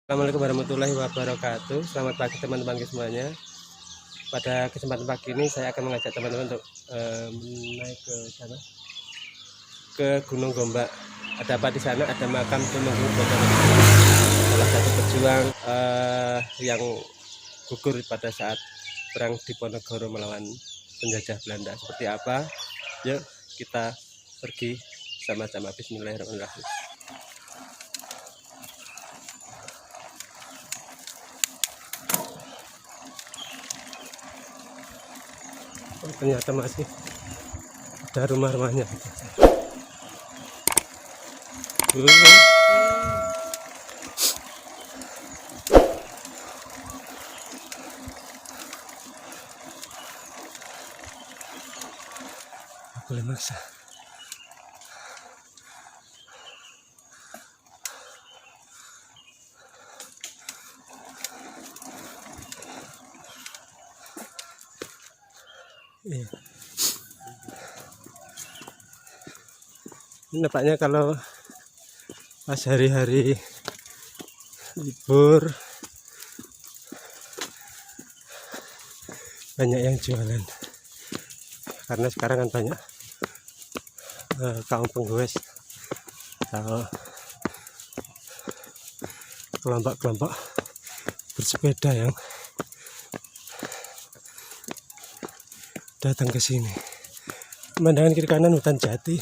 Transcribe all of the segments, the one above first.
Assalamualaikum warahmatullahi wabarakatuh. Selamat pagi teman-teman semuanya. Pada kesempatan pagi ini saya akan mengajak teman-teman untuk naik ke sana, ke Gunung Gombak. Ada apa di sana? Ada makam Tumenggung Boten, salah satu pejuang yang gugur pada saat perang Diponegoro melawan penjajah Belanda. Seperti apa? Yuk kita pergi sama-sama. Bismillahirrahmanirrahim. Oh, ternyata masih ada rumah-rumahnya. Boleh maksa. Iya. Ini nampaknya kalau pas hari-hari libur banyak yang jualan, karena sekarang kan banyak kaum penggoes atau kelompok-kelompok bersepeda yang datang ke sini. Pemandangan kiri kanan hutan jati,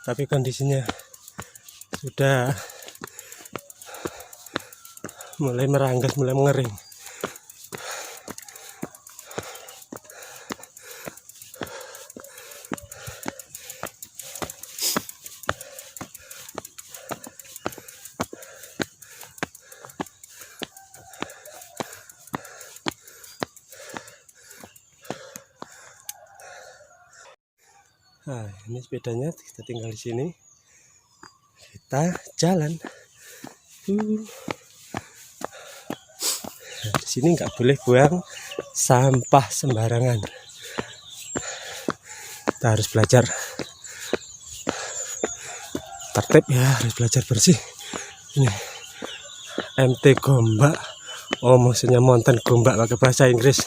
tapi kondisinya sudah mulai meranggas, mulai mengering. Nah, ini sepedanya kita tinggal di sini. Kita jalan. Nah, di sini nggak boleh buang sampah sembarangan. Kita harus belajar tertib ya, harus belajar bersih. Ini MT Gombak. Oh, maksudnya Mountain Gombak pakai bahasa Inggris.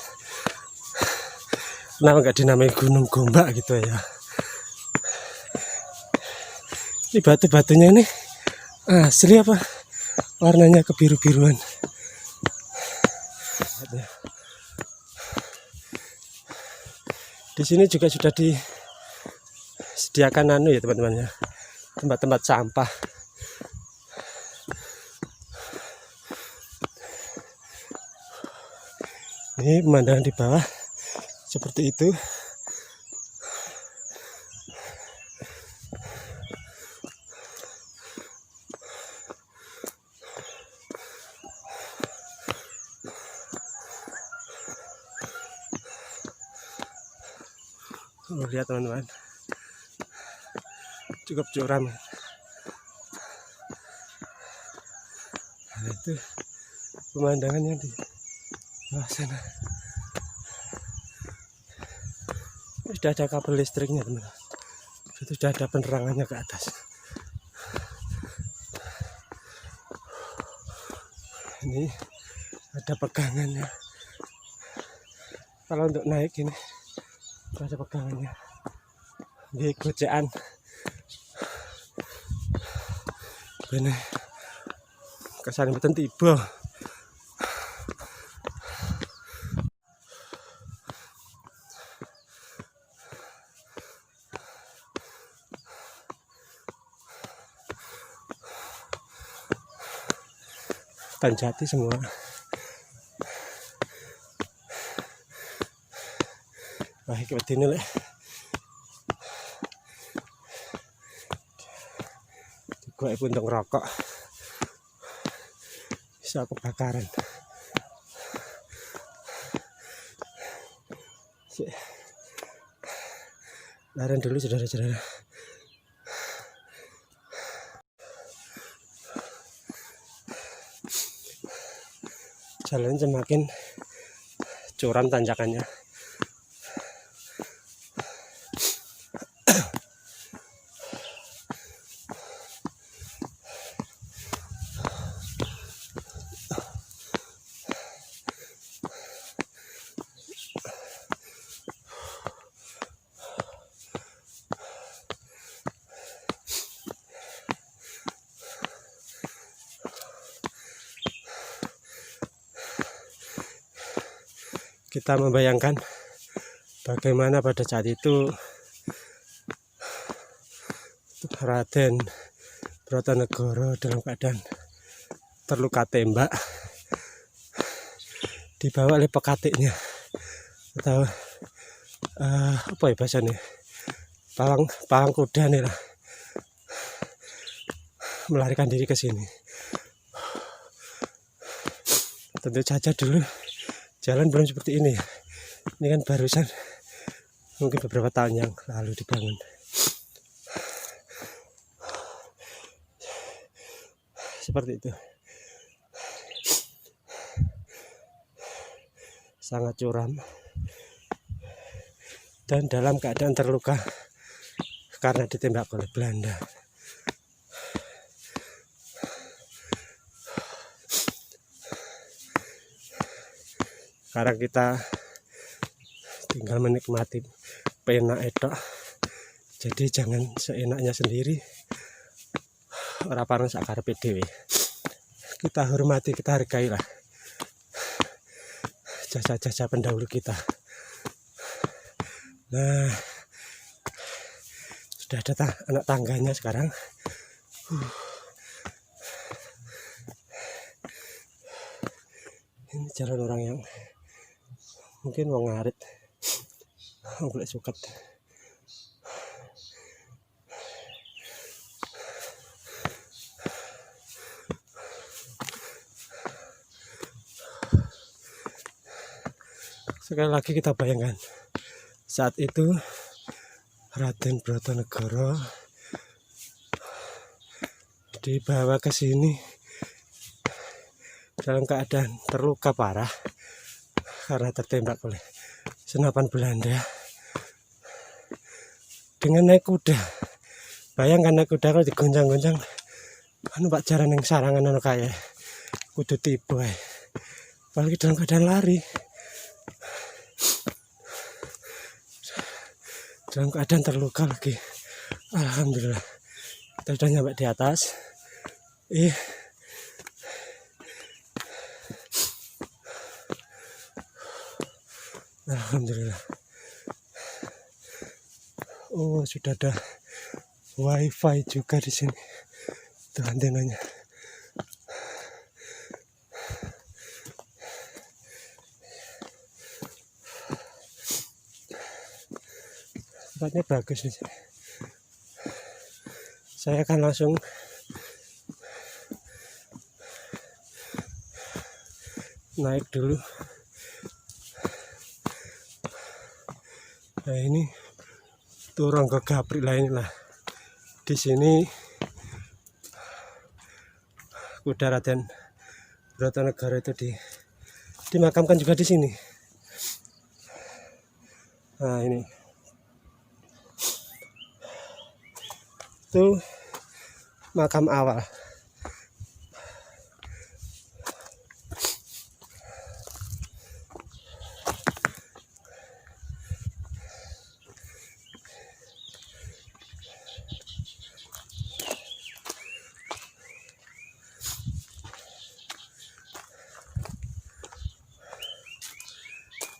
Kenapa nggak dinamai Gunung Gombak gitu ya? Ini batu-batunya ini asli apa? Warnanya kebiru-biruan. Di sini juga sudah disediakan ya teman-teman ya, tempat-tempat sampah. Ini pemandangan di bawah seperti itu. Lihat teman-teman, cukup curam. Nah, itu pemandangannya di bawah sana. Sudah ada kabel listriknya teman-teman, sudah ada penerangannya ke atas. Ini ada pegangannya. Kalau untuk naik ini ada pegangannya di gojekan. Ini kesan mboten tiba. Hutan jati semua. Wah, iki wedine lek. Gue puntung rokok. Bisa kebakaran. Laren dulu saudara-saudara. Jalan semakin curam tanjakannya. kita membayangkan bagaimana pada saat itu Raden Brotonegoro dalam keadaan terluka tembak dibawa oleh pekatiknya atau apa ya bahasanya, pawang kuda nih lah, melarikan diri ke sini. Tentu saja dulu jalan belum seperti ini ya. Ini kan barusan mungkin beberapa tahun yang lalu dibangun. Seperti itu. Sangat curam dan dalam keadaan terluka karena ditembak oleh Belanda. Sekarang kita tinggal menikmati pena etok. Jadi jangan seenaknya sendiri. Ora pareng sakarepe dhewe. Kita hormati, kita hargai lah jasa-jasa pendahulu kita. Nah, sudah ada anak tangganya sekarang. Ini jalan orang yang mungkin mau ngarit, golek suket. Sekali lagi kita bayangkan saat itu Raden Brotonegoro dibawa ke sini dalam keadaan terluka parah karena tertembak oleh senapan Belanda dengan naik kuda. Bayangkan naik kuda kalau digoncang-goncang, anu Pak jaran yang sarangan anu kayak kudu tiba, apalagi dalam keadaan lari, dalam keadaan terluka lagi. Alhamdulillah kita sudah nyampe di atas. Alhamdulillah. Oh, sudah ada wifi juga di sini. Tuh antenanya. Tempatnya bagus di sini. Saya akan langsung naik dulu. Nah ini turun ke Gaprik lain lah. Di sini kuda Raden Brotonegoro itu dimakamkan juga di sini. Nah ini itu makam awal.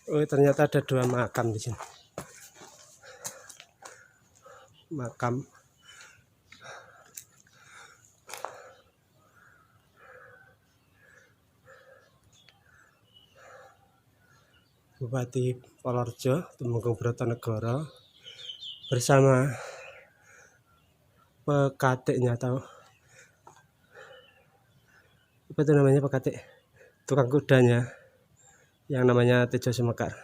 Oh, ternyata ada dua makam di sini. Makam Bupati Polorjo Tumenggung Brotonegoro bersama pekatiknya, atau apa itu namanya, pekatik, tukang kudanya yang namanya Tejo Sumekar.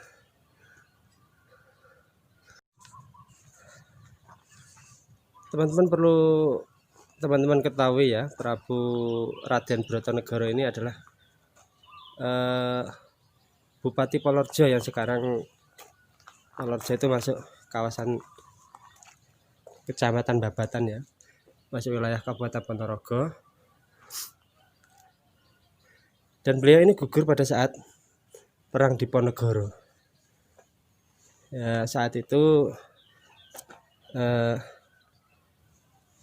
Teman-teman ketahui ya, Prabu Raden Brotonegoro ini adalah Bupati Polorjo yang sekarang Polorjo itu masuk kawasan Kecamatan Babatan ya, masuk wilayah Kabupaten Ponorogo. Dan beliau ini gugur pada saat perang Diponegoro. Ya, saat itu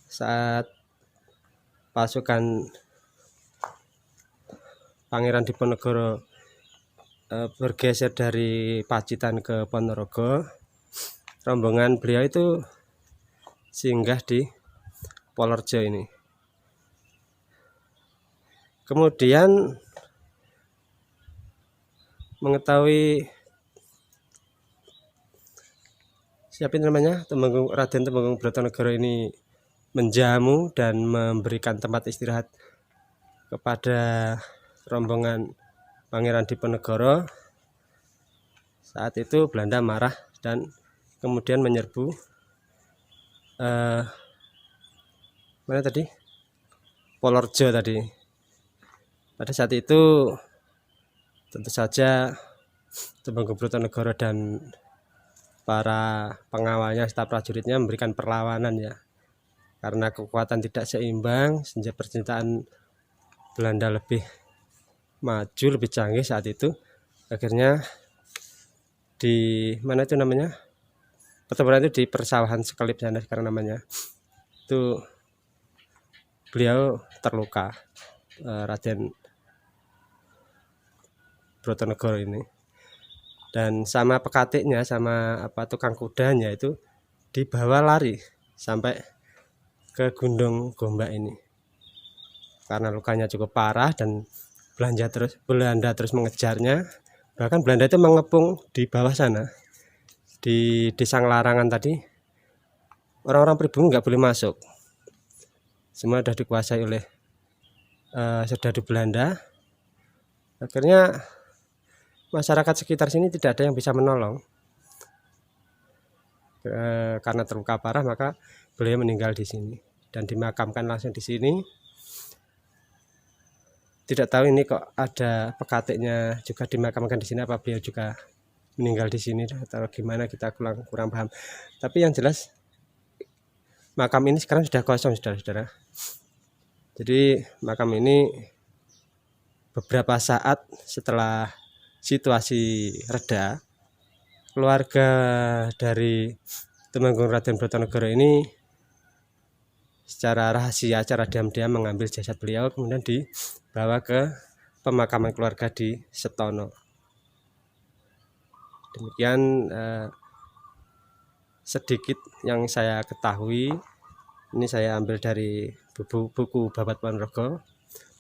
saat pasukan Pangeran Diponegoro bergeser dari Pacitan ke Ponorogo. Rombongan beliau itu singgah di Polorjo ini. Kemudian mengetahui siapa namanya Raden Temenggung Brotonegoro ini menjamu dan memberikan tempat istirahat kepada rombongan Pangeran Diponegoro. Saat itu Belanda marah dan kemudian menyerbu mana tadi? Polorjo tadi. Pada saat itu tentu saja Temenggung Brotonegoro dan para pengawalnya, staf prajuritnya memberikan perlawanan ya. Karena kekuatan tidak seimbang, senjata persenjataan Belanda lebih maju, lebih canggih saat itu. Akhirnya di mana itu namanya? Pertempuran itu di persawahan Sekelip sana sekarang namanya. Itu beliau terluka, Raden Brotonegoro ini. Dan sama pekatiknya, sama tukang kudanya itu dibawa lari sampai ke Gunung Gombak ini. Karena lukanya cukup parah dan Belanda terus mengejarnya. Bahkan Belanda itu mengepung di bawah sana, di Desa Nglarangan tadi. Orang-orang pribumi nggak boleh masuk. Semua sudah dikuasai oleh serdadu Belanda. Akhirnya masyarakat sekitar sini tidak ada yang bisa menolong. Karena terluka parah, maka beliau meninggal di sini dan dimakamkan langsung di sini. Tidak tahu ini kok ada pekatiknya juga dimakamkan di sini, apa beliau juga meninggal di sini atau gimana, kita kurang paham. Tapi yang jelas makam ini sekarang sudah kosong, saudara-saudara. Jadi makam ini beberapa saat setelah situasi reda, keluarga dari Temenggung Raden Brotonegoro ini secara rahasia, secara diam-diam mengambil jasad beliau, kemudian dibawa ke pemakaman keluarga di Setono. Demikian sedikit yang saya ketahui. Ini saya ambil dari buku Babat Ponorogo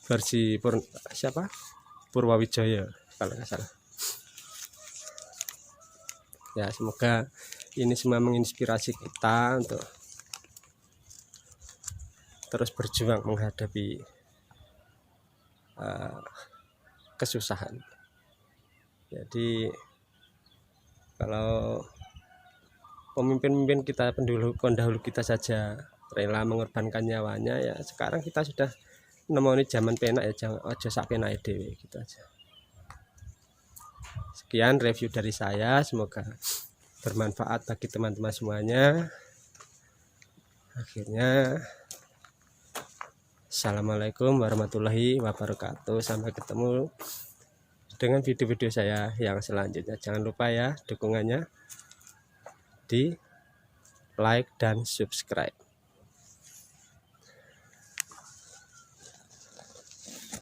versi Purwawijaya kalau nggak salah. Ya, semoga ini semua menginspirasi kita untuk terus berjuang menghadapi kesusahan. Jadi kalau pemimpin-pemimpin kita, pendahulu kita saja rela mengorbankan nyawanya, ya sekarang kita sudah nemoni zaman penak ya, jangan ojo sak penake dhewe, gitu aja. Sekian review dari saya, semoga bermanfaat bagi teman-teman semuanya. Akhirnya assalamualaikum warahmatullahi wabarakatuh. Sampai ketemu dengan video-video saya yang selanjutnya. Jangan lupa ya dukungannya di like dan subscribe.